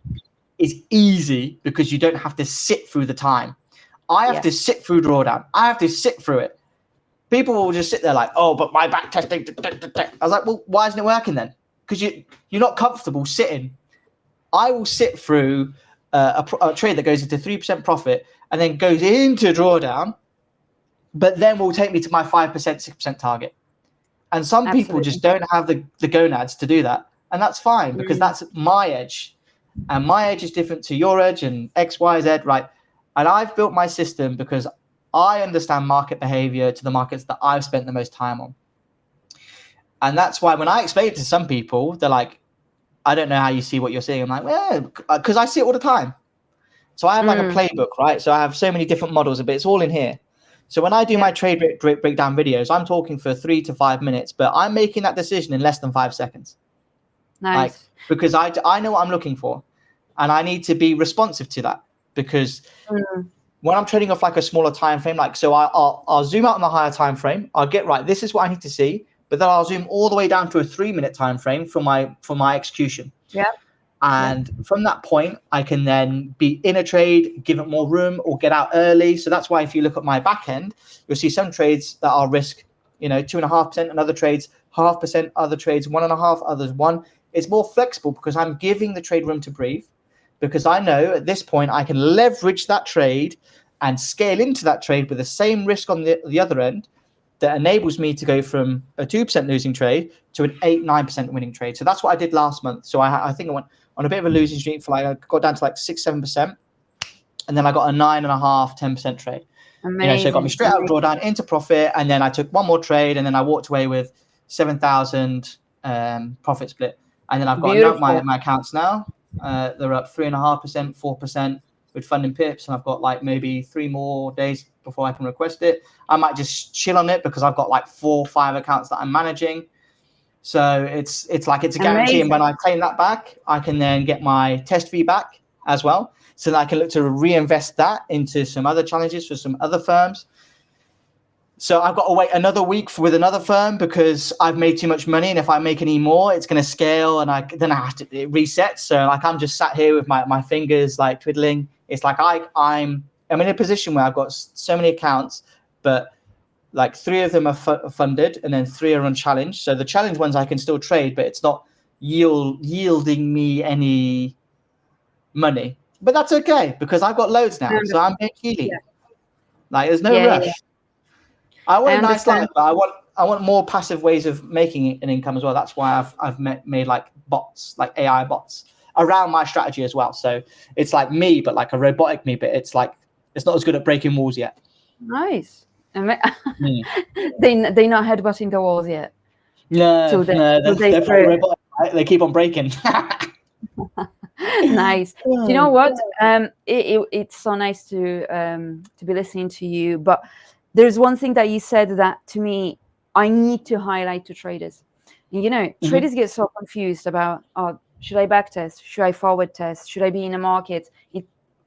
[SPEAKER 3] is easy because you don't have to sit through the time. I have to sit through drawdown. I have to sit through it. People will just sit there like, oh, but my back testing. I was like, well, why isn't it working then? Because you're not comfortable sitting. I will sit through a trade that goes into 3% profit and then goes into drawdown, but then will take me to my 5%, 6% target. And some people just don't have the gonads to do that. And that's fine because that's my edge. And my edge is different to your edge and X, Y, Z, right? And I've built my system because I understand market behavior to the markets that I've spent the most time on. And that's why when I explain it to some people, they're like, I don't know how you see what you're seeing. I'm like, well, because I see it all the time. So I have like a playbook, right? So I have so many different models, but it's all in here. So when I do my trade breakdown videos, I'm talking for 3 to 5 minutes, but I'm making that decision in less than 5 seconds.
[SPEAKER 2] Nice.
[SPEAKER 3] Like, because I know what I'm looking for, and I need to be responsive to that because when I'm trading off like a smaller time frame, like so I'll zoom out on the higher time frame. I'll get right. This is what I need to see, but then I'll zoom all the way down to a 3-minute time frame for my execution.
[SPEAKER 2] Yeah.
[SPEAKER 3] And from that point, I can then be in a trade, give it more room, or get out early. So that's why if you look at my back end, you'll see some trades that are risk, 2.5%, and other trades 0.5%, other trades 1.5%, others 1%. It's more flexible because I'm giving the trade room to breathe. Because I know at this point I can leverage that trade and scale into that trade with the same risk on the other end that enables me to go from a 2% losing trade to an 8-9% winning trade. So that's what I did last month. So I think I went on a bit of a losing streak for I got down to like 6-7%, and then I got a 9.5-10% trade.
[SPEAKER 2] Amazing.
[SPEAKER 3] So it got me straight out of drawdown into profit, and then I took one more trade, and then I walked away with 7,000 profit split. And then I've got my accounts now. They're up 3.5%, 4% with FundingPips, and I've got like maybe 3 more days before I can request it. I might just chill on it because I've got like 4 or 5 accounts that I'm managing. So it's a guarantee. Amazing. And when I claim that back, I can then get my test fee back as well. So that I can look to reinvest that into some other challenges for some other firms. So I've got to wait another week with another firm because I've made too much money. And if I make any more, it's going to scale and then I have to reset. So like I'm just sat here with my fingers like twiddling. It's like I'm in a position where I've got so many accounts, but like 3 of them are funded and then 3 are unchallenged. So the challenge ones I can still trade, but it's not yielding me any money. But that's okay because I've got loads now. So I'm being keely. Like there's no rush. Yeah. I want a nice life, but I want more passive ways of making an income as well. That's why I've made like bots, like AI bots around my strategy as well. So it's like me, but like a robotic me, but it's like it's not as good at breaking walls yet.
[SPEAKER 2] Nice. They're not headbutting the walls yet.
[SPEAKER 3] No, they're probably robotic, right? They keep on breaking.
[SPEAKER 2] Nice. Do you know what? It's so nice to be listening to you. But there's one thing that you said that to me, I need to highlight to traders. You know, traders get so confused about, oh, should I backtest? Should I forward test? Should I be in a market?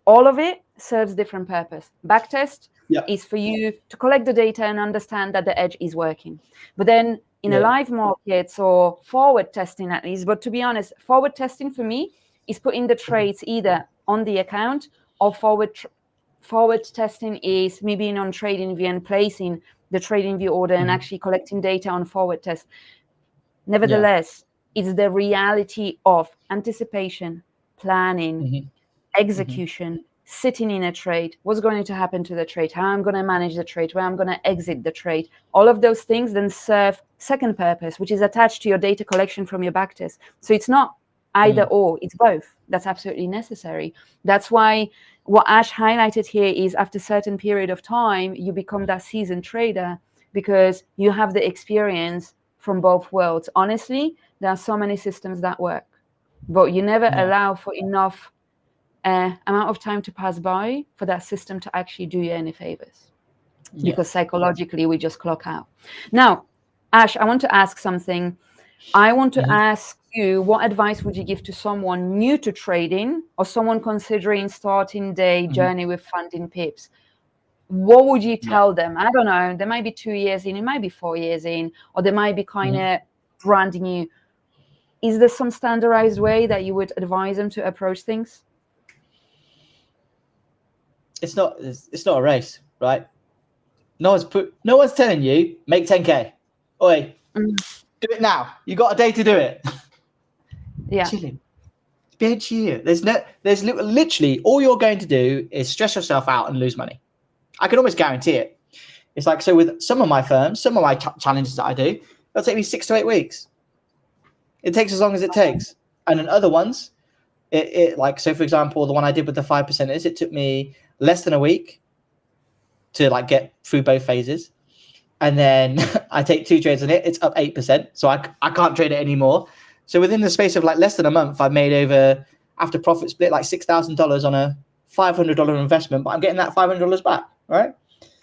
[SPEAKER 2] All of it serves different purpose. Backtest is for you to collect the data and understand that the edge is working. But then in a live market or forward testing at least, but to be honest, forward testing for me is putting the trades either on the account, or forward testing is me being on TradingView and placing the TradingView order and actually collecting data on forward test. Nevertheless, it's the reality of anticipation, planning, execution, sitting in a trade, what's going to happen to the trade, how I'm going to manage the trade, where I'm going to exit the trade. All of those things then serve second purpose, which is attached to your data collection from your backtest. So it's not either or, it's both. That's absolutely necessary. That's why what Ash highlighted here is after a certain period of time, you become that seasoned trader because you have the experience from both worlds. Honestly, there are so many systems that work, but you never allow for enough amount of time to pass by for that system to actually do you any favors, because psychologically we just clock out. Now, Ash, I want to ask something. I want to ask you, what advice would you give to someone new to trading or someone considering starting their journey with FundingPips? What would you tell them? I don't know, they might be 2 years in, it might be 4 years in, or they might be kind of brand new. Is there some standardized way that you would advise them to approach things?
[SPEAKER 3] It's not a race, right? No one's telling you make 10K. Oi, do it now. You got a day to do it. Chilling. There's literally all you're going to do is stress yourself out and lose money. I can almost guarantee it. It's like, so with some of my firms, some of my challenges that I do, it'll take me 6 to 8 weeks. It takes as long as it takes. And in other ones, it like, so for example, the one I did with the 5%ers, it took me less than a week to like get through both phases. And then I take 2 trades on it, it's up 8%. So I can't trade it anymore. So within the space of like less than a month, I've made over, after profit split, like $6,000 on a $500 investment, but I'm getting that $500 back, right?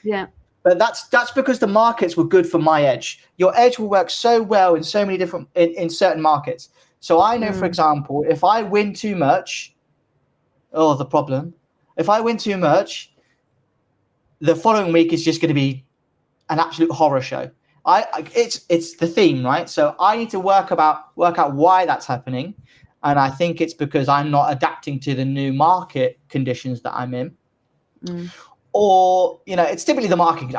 [SPEAKER 2] Yeah.
[SPEAKER 3] But that's because the markets were good for my edge. Your edge will work so well in so many different, in certain markets. So I know, for example, if I win too much, the problem, if I win too much, the following week is just going to be an absolute horror show. It's the theme, right? So I need to work out why that's happening. And I think it's because I'm not adapting to the new market conditions that I'm in. Or, you know, it's typically the market.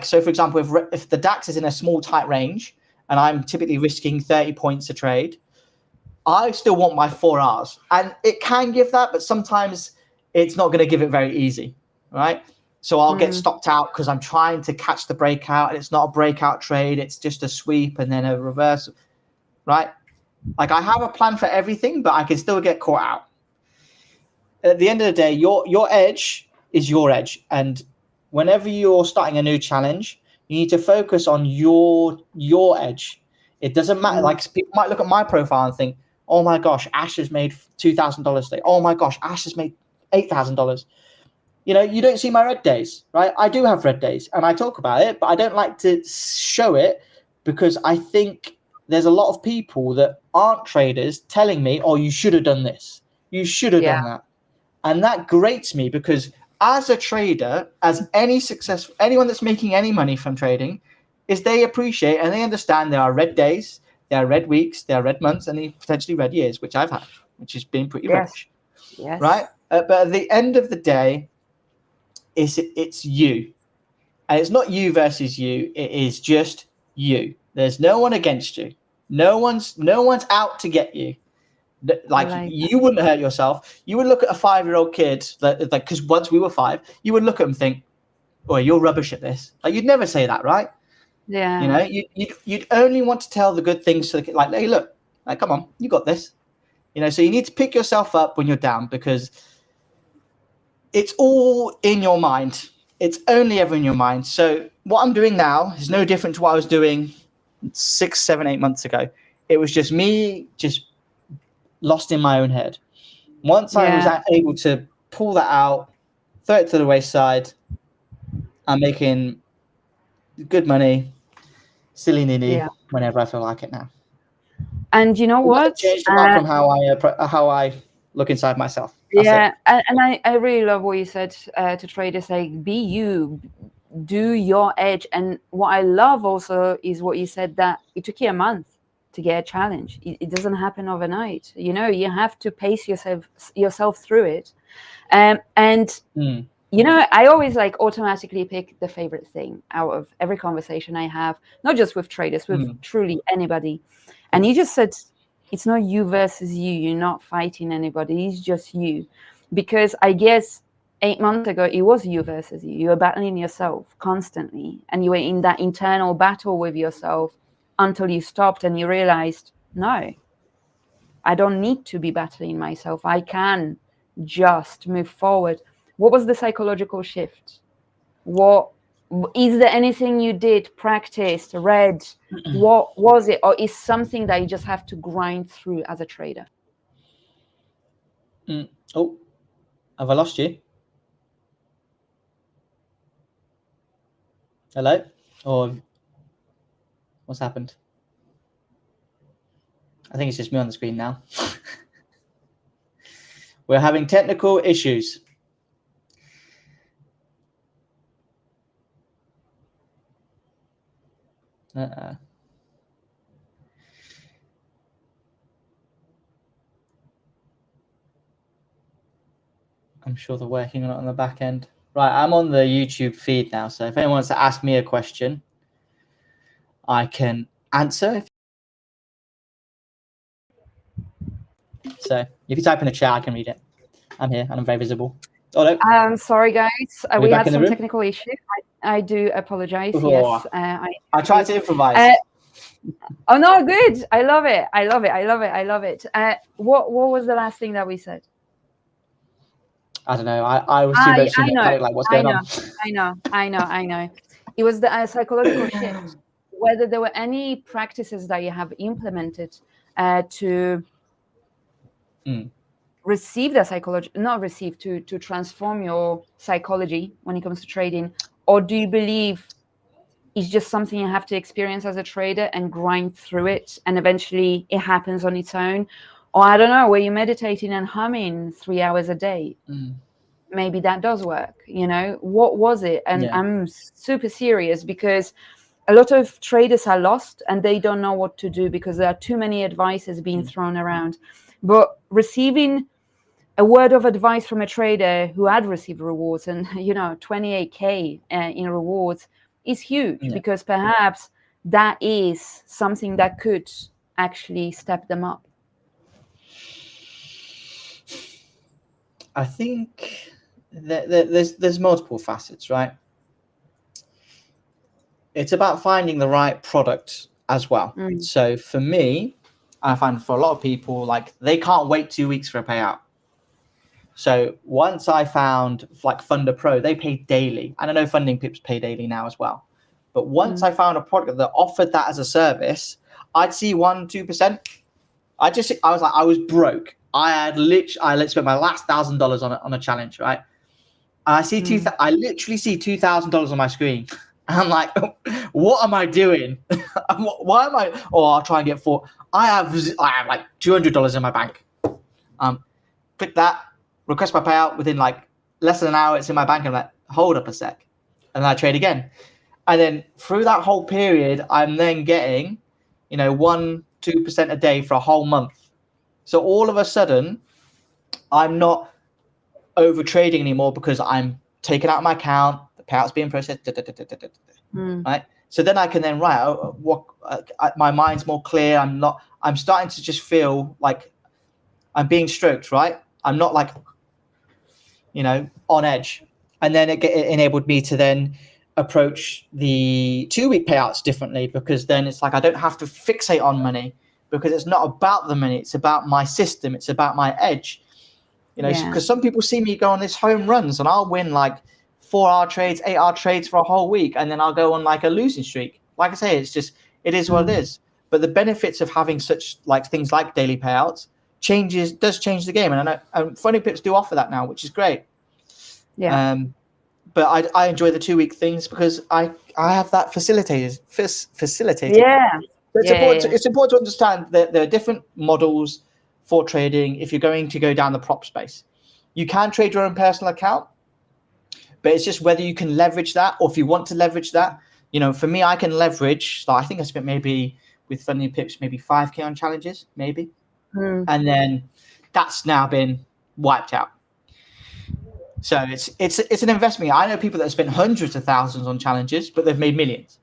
[SPEAKER 3] So for example, if the DAX is in a small, tight range and I'm typically risking 30 points a trade, I still want my 4 hours. And it can give that, but sometimes it's not going to give it very easy, right? So I'll get stopped out because I'm trying to catch the breakout, and it's not a breakout trade. It's just a sweep and then a reverse, right? Like, I have a plan for everything, but I can still get caught out. At the end of the day, your edge is your edge. And whenever you're starting a new challenge, you need to focus on your edge. It doesn't matter. Like, people might look at my profile and think, oh my gosh, Ash has made $2,000 today. Oh my gosh, Ash has made $8,000. You know, you don't see my red days, right? I do have red days and I talk about it, but I don't like to show it because I think there's a lot of people that aren't traders telling me, oh, you should have done this. You should have done that. And that grates me because as a trader, as anyone that's making any money from trading, is they appreciate and they understand there are red days, there are red weeks, there are red months, and potentially red years, which I've had, which has been pretty rubbish, right? But at the end of the day, it's you, and it's not you versus you. It is just you. There's no one against you. No one's out to get you. Like you wouldn't hurt yourself. You would look at a 5-year-old kid, like because once we were 5, you would look at him and think, "Oh, you're rubbish at this." Like, you'd never say that, right?
[SPEAKER 2] Yeah.
[SPEAKER 3] You know, you'd only want to tell the good things to the kid, like, "Hey, look, like, come on, you got this." You know, so you need to pick yourself up when you're down because it's all in your mind. It's only ever in your mind. So what I'm doing now is no different to what I was doing 6, 7, 8 months ago. It was just me, just lost in my own head. Once I was able to pull that out, throw it to the wayside, I'm making good money, silly nilly, whenever I feel like it now.
[SPEAKER 2] And you know what?
[SPEAKER 3] Changed apart from how I look inside myself.
[SPEAKER 2] That's it. And I really love what you said to traders, like, be you, do your edge. And what I love also is what you said, that it took you a month to get a challenge. It doesn't happen overnight. You know, you have to pace yourself through it. You know, I always like automatically pick the favorite thing out of every conversation I have, not just with traders, with truly anybody. And you just said, it's not you versus you. You're not fighting anybody. It's just you. Because I guess 8 months ago, it was you versus you. You were battling yourself constantly. And you were in that internal battle with yourself until you stopped and you realized, no, I don't need to be battling myself. I can just move forward. What was the psychological shift? What is there anything you did, practiced, read? What was it? Or is something that you just have to grind through as a trader?
[SPEAKER 3] Oh, have I lost you? Hello? Or what's happened? I think it's just me on the screen now. We're having technical issues. I'm sure they're working on it on the back end. Right, I'm on the YouTube feed now, so if anyone wants to ask me a question, I can answer. So if you type in a chat, I can read it. I'm here and I'm very visible. Oh, no.
[SPEAKER 2] I'm sorry, guys. We had some technical issues. I do apologize. Yes,
[SPEAKER 3] I tried to improvise.
[SPEAKER 2] Oh no, good. I love it. I love it. I love it. I love it. What was the last thing that we said?
[SPEAKER 3] I don't know. I was too much in panic, like, what's going on?
[SPEAKER 2] I know. It was the psychological shift. Whether there were any practices that you have implemented to receive the psychology, to transform your psychology when it comes to trading, or do you believe it's just something you have to experience as a trader and grind through it, and eventually it happens on its own? Or I don't know, were you meditating and humming 3 hours a day? Maybe that does work. You know, what was it? And I'm super serious, because a lot of traders are lost and they don't know what to do because there are too many advices being thrown around. But receiving a word of advice from a trader who had received rewards and, you know, 28K in rewards is huge, because perhaps that is something that could actually step them up.
[SPEAKER 3] I think there's multiple facets, right? It's about finding the right product as well. So for me, I find for a lot of people, like, they can't wait 2 weeks for a payout. So once I found, like, Funder Pro, they pay daily. And I know FundingPips pay daily now as well. But once I found a product that offered that as a service, I'd see 1-2%. I was broke. I spent my last $1,000 on a challenge, right? And I see I literally see $2,000 on my screen. And I'm like, what am I doing? Why am I? Oh, I'll try and get four. I have like $200 in my bank. Click that, request my payout. Within like less than an hour, it's in my bank. I'm like, hold up a sec, and then I trade again. And then through that whole period, I'm then getting, 1-2% a day for a whole month. So all of a sudden, I'm not over trading anymore because I'm taking out my account, the payout's being processed, right? So then I can then my mind's more clear. I'm starting to just feel like I'm being stroked, right? I'm not like, on edge. And then it enabled me to then approach the 2-week payouts differently, because then it's like I don't have to fixate on money, because it's not about the money, it's about my system, it's about my edge. Because some people see me go on this home runs and I'll win like 4-hour trades, 8-hour trades for a whole week, and then I'll go on like a losing streak. Like I say, it is what it is. But the benefits of having such like things like daily payouts does change the game. And I know FundingPips do offer that now, which is great.
[SPEAKER 2] Yeah.
[SPEAKER 3] But I enjoy the 2-week things because I have that facilitated.
[SPEAKER 2] Yeah.
[SPEAKER 3] It's important to understand that there are different models for trading if you're going to go down the prop space. You can trade your own personal account, but it's just whether you can leverage that, or if you want to leverage that. For me, I can leverage. So I think I spent maybe with FundingPips maybe 5K on challenges, maybe. And then that's now been wiped out. So it's an investment. I know people that have spent hundreds of thousands on challenges, but they've made millions.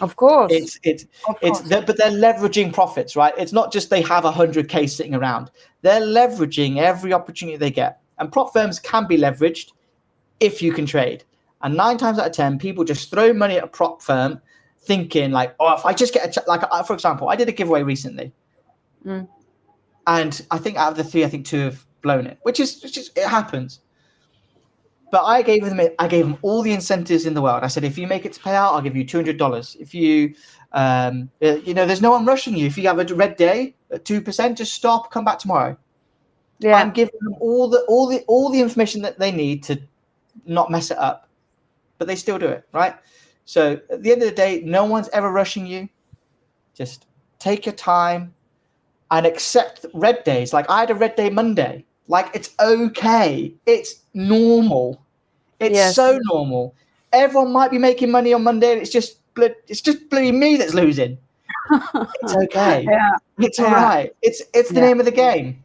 [SPEAKER 2] Of course.
[SPEAKER 3] But they're leveraging profits, right? It's not just they have 100K sitting around. They're leveraging every opportunity they get. And prop firms can be leveraged if you can trade. And 9 times out of 10, people just throw money at a prop firm thinking like, oh, if I just get for example, I did a giveaway recently. And I think out of the 3, 2 have blown it, which is it happens. But I gave them all the incentives in the world. I said, if you make it to payout, I'll give you $200. If you, there's no one rushing you. If you have a red day at 2%, just stop, come back tomorrow. Yeah. I'm giving them all the information that they need to not mess it up, but they still do it, right? So at the end of the day, no one's ever rushing you. Just take your time and accept red days. Like I had a red day Monday. Like it's okay. It's normal. It's so normal. Everyone might be making money on Monday. And it's just bloody me that's losing. It's okay. It's all right. It's the name of the game.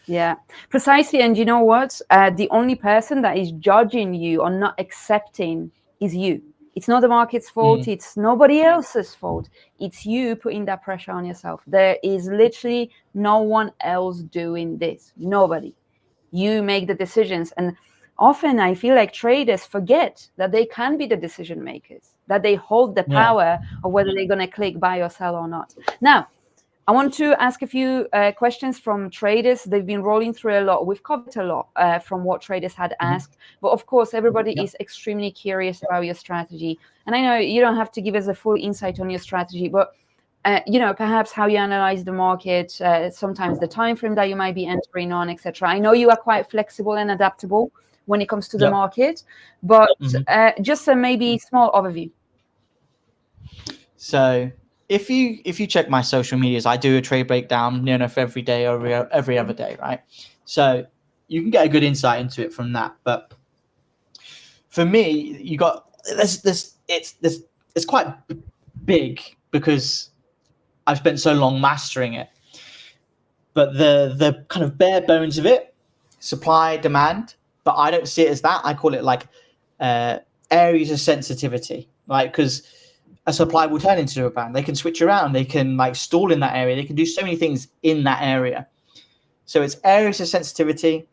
[SPEAKER 2] Yeah, precisely. And you know what? The only person that is judging you or not accepting is you. It's not the market's fault. It's nobody else's fault. It's you putting that pressure on yourself. There is literally no one else doing this. Nobody. You make the decisions. And often I feel like traders forget that they can be the decision makers, that they hold the power of whether they're going to click buy or sell or not. Now, I want to ask a few questions from traders. They've been rolling through a lot. We've covered a lot from what traders had asked. But of course, everybody is extremely curious about your strategy. And I know you don't have to give us a full insight on your strategy, but perhaps how you analyze the market, sometimes the time frame that you might be entering on, etc. I know you are quite flexible and adaptable when it comes to the market, but just a maybe small overview.
[SPEAKER 3] So if you check my social medias, I do a trade breakdown near enough every day or every other day, right? So you can get a good insight into it from that. But for me, you got it's quite big because I've spent so long mastering it. But the kind of bare bones of it, supply, demand, but I don't see it as that. I call it like areas of sensitivity, right? Because a supply will turn into a demand. They can switch around. They can like stall in that area. They can do so many things in that area. So it's areas of sensitivity.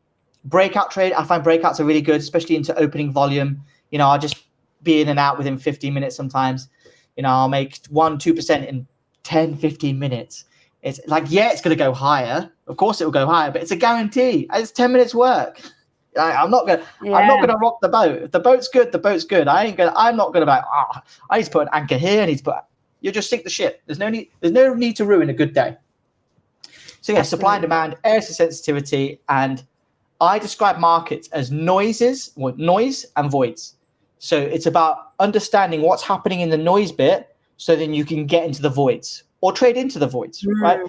[SPEAKER 3] Breakout trade, I find breakouts are really good, especially into opening volume. I'll just be in and out within 15 minutes sometimes. I'll make 1-2% in 10, 15 minutes. It's like, it's going to go higher. Of course it will go higher, but it's a guarantee. It's 10 minutes work. I'm not gonna rock the boat. If the boat's good, the boat's good. I'm not gonna I need to put an anchor here. You'll just sink the ship. There's no need to ruin a good day. So supply and demand, areas of sensitivity, and I describe markets as noise and voids. So it's about understanding what's happening in the noise bit, so then you can get into the voids or trade into the voids, right?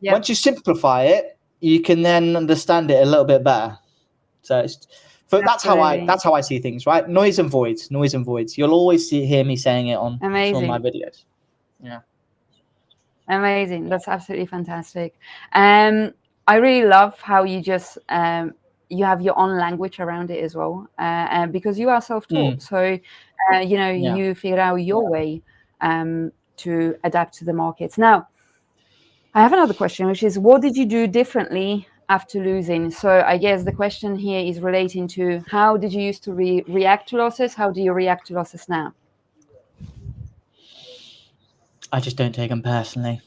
[SPEAKER 3] Yeah. Once you simplify it, you can then understand it a little bit better. So that's how I see things, right? Noise and voids. You'll always hear me saying it on some of my videos. Yeah.
[SPEAKER 2] Amazing. That's absolutely fantastic. I really love how you just you have your own language around it as well, because you are self-taught. So you figure out your way to adapt to the markets. Now, I have another question, which is, what did you do differently after losing? So I guess the question here is relating to how did you used to react to losses? How do you react to losses now?
[SPEAKER 3] I just don't take them personally.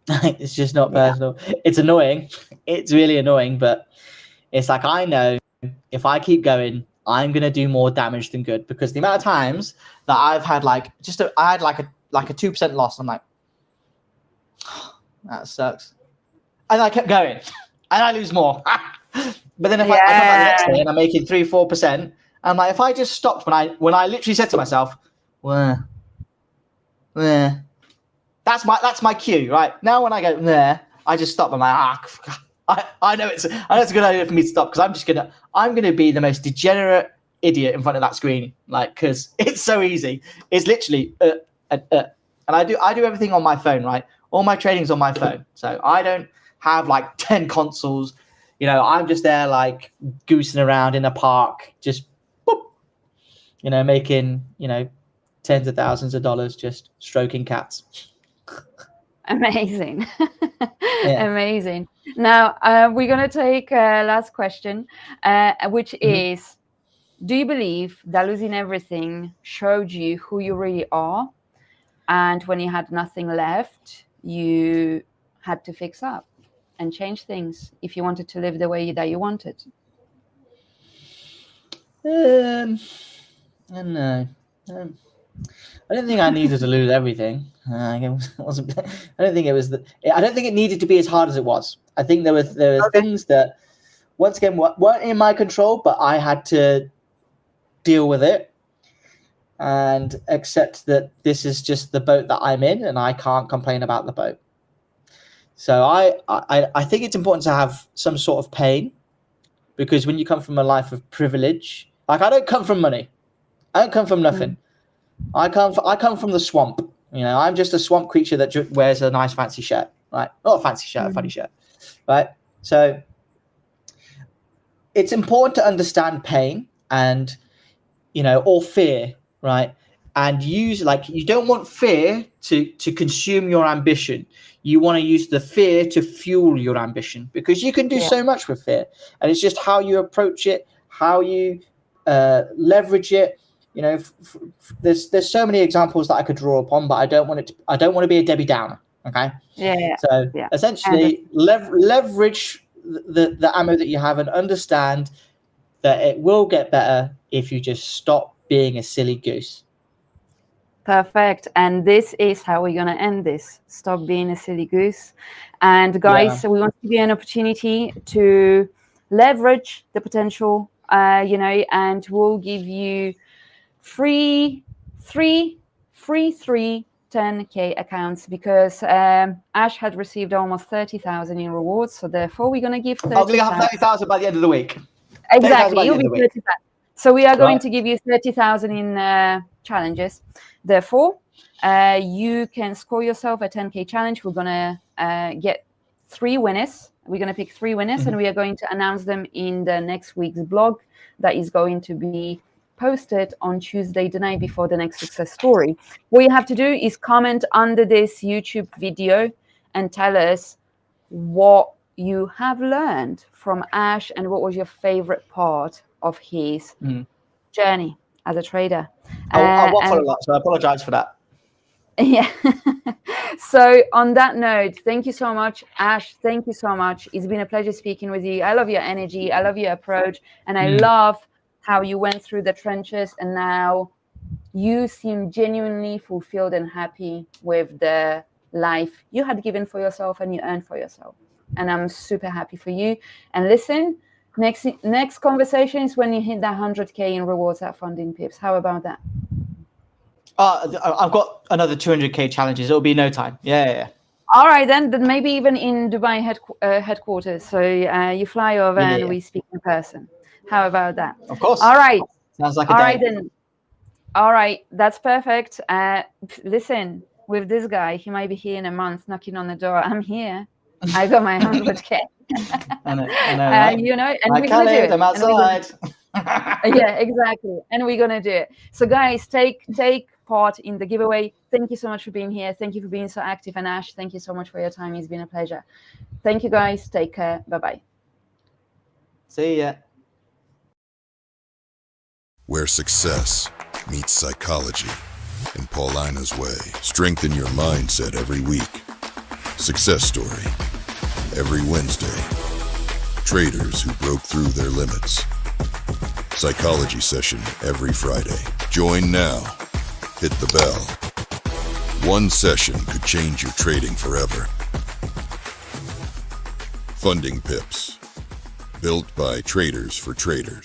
[SPEAKER 3] It's just not personal. It's annoying. It's really annoying, but it's like, I know if I keep going, I'm going to do more damage than good, because the amount of times that I've had I had a 2% loss. I'm like, that sucks. And I kept going, and I lose more. But then if I come back the next day and I'm making 3-4%, I'm like, if I just stopped when I literally said to myself, well, that's my cue, right? Now when I go there, I just stop. I'm like, I know it's a good idea for me to stop, because I'm gonna be the most degenerate idiot in front of that screen, like, because it's so easy. It's literally and I do everything on my phone, right? All my trading's on my phone, so I don't have like 10 consoles. You know, I'm just there like goosing around in a park, just boop, you know, making, you know, tens of thousands of dollars just stroking cats.
[SPEAKER 2] Amazing.
[SPEAKER 3] Yeah.
[SPEAKER 2] Amazing. Now we're going to take last question, which is, do you believe that losing everything showed you who you really are, and when you had nothing left, you had to fix up and change things if you wanted to live the way that you wanted?
[SPEAKER 3] I don't know. I don't think I needed to lose everything. I don't think it was. I don't think it needed to be as hard as it was. I think there were things that, once again, weren't in my control, but I had to deal with it and accept that this is just the boat that I'm in, and I can't complain about the boat. So I think it's important to have some sort of pain, because when you come from a life of privilege, like, I don't come from money, I don't come from nothing. I come from the swamp. You know, I'm just a swamp creature that wears a nice fancy shirt, right? Not a fancy shirt, a funny shirt, right? So it's important to understand pain and, you know, or fear, right? And use, like, you don't want fear to consume your ambition. You want to use the fear to fuel your ambition, because you can do so much with fear, and it's just how you approach it, how you leverage it. You know, there's so many examples that I could draw upon, but I don't want to be a Debbie Downer. Okay. So essentially, leverage the ammo that you have, and understand that it will get better if you just stop being a silly goose.
[SPEAKER 2] Perfect. And this is how we're going to end this. Stop being a silly goose. And guys, we want to give you an opportunity to leverage the potential, you know, and we'll give you free 10K accounts, because Ash had received almost 30,000 in rewards. So therefore, we're going to give 30,000.
[SPEAKER 3] I'm going to have 30,000 by the end of the week.
[SPEAKER 2] Exactly. You'll be 30,000. So we are going to give you 30,000 in challenges. Therefore, you can score yourself a 10K challenge. We're going to get 3 winners. We're going to pick 3 winners, and we are going to announce them in the next week's blog that is going to be posted on Tuesday, the night before the next success story. What you have to do is comment under this YouTube video and tell us what you have learned from Ash and what was your favorite part of his journey as a trader.
[SPEAKER 3] I waffle a lot, so I apologize for that.
[SPEAKER 2] Yeah. So on that note, thank you so much, Ash. Thank you so much. It's been a pleasure speaking with you. I love your energy. I love your approach. And I love how you went through the trenches, and now you seem genuinely fulfilled and happy with the life you had given for yourself and you earned for yourself. And I'm super happy for you. And listen, next conversation is when you hit that 100K in rewards at FundingPips. How about that?
[SPEAKER 3] I've got another 200K challenges. It'll be no time. Yeah.
[SPEAKER 2] All right, then maybe even in Dubai headquarters. So you fly over and we speak in person. How about that?
[SPEAKER 3] Of course.
[SPEAKER 2] All right.
[SPEAKER 3] Sounds like a
[SPEAKER 2] all
[SPEAKER 3] day.
[SPEAKER 2] Right then. All right, that's perfect. Listen, with this guy, he might be here in a month knocking on the door. I'm here. I got my 100K.
[SPEAKER 3] I know, right?
[SPEAKER 2] You know, and
[SPEAKER 3] we're gonna do it. I'm outside.
[SPEAKER 2] Yeah, exactly. And we're gonna do it. So guys, take part in the giveaway. Thank you so much for being here. Thank you for being so active. And Ash, thank you so much for your time. It's been a pleasure. Thank you guys. Take care. Bye-bye.
[SPEAKER 3] See ya.
[SPEAKER 1] Where success meets psychology in Paulina's way. Strengthen your mindset every week. Success story every Wednesday. Traders who broke through their limits. Psychology session every Friday. Join now. Hit the bell. One session could change your trading forever. FundingPips. Built by traders for traders.